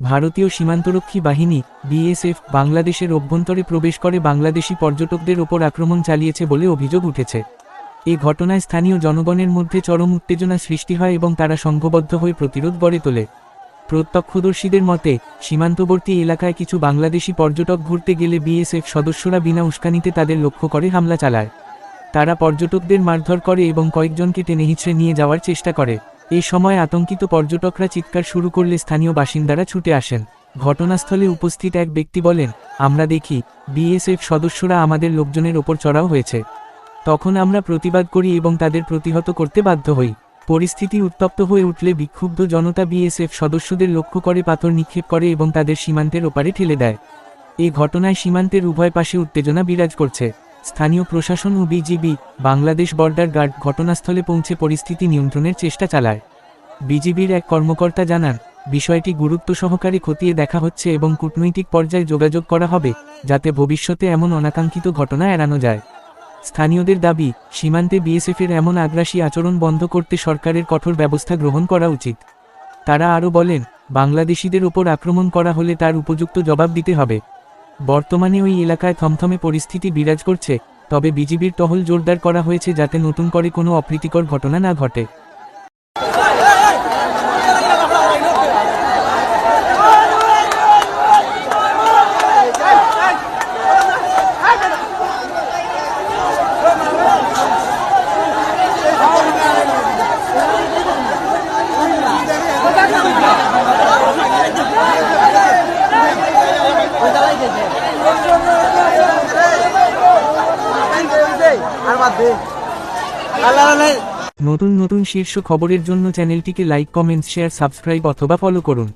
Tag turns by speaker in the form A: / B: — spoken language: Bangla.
A: ভারতীয় সীমান্তরক্ষী বাহিনী বিএসএফ বাংলাদেশের অভ্যন্তরে প্রবেশ করে বাংলাদেশি পর্যটকদের ওপর আক্রমণ চালিয়েছে বলে অভিযোগ উঠেছে। এ ঘটনায় স্থানীয় জনগণের মধ্যে চরম উত্তেজনা সৃষ্টি হয় এবং তারা সংঘবদ্ধ হয়ে প্রতিরোধ গড়ে তোলে। প্রত্যক্ষদর্শীদের মতে, সীমান্তবর্তী এলাকায় কিছু বাংলাদেশি পর্যটক ঘুরতে গেলে বিএসএফ সদস্যরা বিনা উস্কানিতে তাদের লক্ষ্য করে হামলা চালায়। তারা পর্যটকদের মারধর করে এবং কয়েকজনকে টেনে হিঁচড়ে নিয়ে যাওয়ার চেষ্টা করে। এ সময় আতঙ্কিত পর্যটকরা চিৎকার শুরু করলে স্থানীয় বাসিন্দারা ছুটে আসেন। ঘটনাস্থলে উপস্থিত এক ব্যক্তি বলেন, আমরা দেখি বিএসএফ সদস্যরা আমাদের লোকজনের ওপর চড়াও হয়েছে। তখন আমরা প্রতিবাদ করি এবং তাদের প্রতিহত করতে বাধ্য হই। পরিস্থিতি উত্তপ্ত হয়ে উঠলে বিক্ষুব্ধ জনতা বিএসএফ সদস্যদের লক্ষ্য করে পাথর নিক্ষেপ করে এবং তাদের সীমান্তের ওপারে ঠেলে দেয়। এ ঘটনায় সীমান্তের উভয় পাশে উত্তেজনা বিরাজ করছে। স্থানীয় প্রশাসন ও বিজিবি, বাংলাদেশ বর্ডার গার্ড ঘটনাস্থলে পৌঁছে পরিস্থিতি নিয়ন্ত্রণের চেষ্টা চালায়। বিজিবির এক কর্মকর্তা জানান, বিষয়টি গুরুত্ব সহকারে খতিয়ে দেখা হচ্ছে এবং কূটনৈতিক পর্যায়ে যোগাযোগ করা হবে, যাতে ভবিষ্যতে এমন অনাকাঙ্ক্ষিত ঘটনা এড়ানো যায়। স্থানীয়দের দাবি, সীমান্তে বিএসএফের এমন আগ্রাসী আচরণ বন্ধ করতে সরকারের কঠোর ব্যবস্থা গ্রহণ করা উচিত। তারা আরও বলেন, বাংলাদেশিদের ওপর আক্রমণ করা হলে তার উপযুক্ত জবাব দিতে হবে। বর্তমানে ওই এলাকায় থমথমে পরিস্থিতি বিরাজ করছে, তবে বিজিবির টহল জোরদার করা হয়েছে যাতে নতুন করে কোনো অপ্রীতিকর ঘটনা না ঘটে। নতুন নতুন শীর্ষ খবরের জন্য চ্যানেলটিকে লাইক, কমেন্টস, শেয়ার, সাবস্ক্রাইব অথবা ফলো করুন।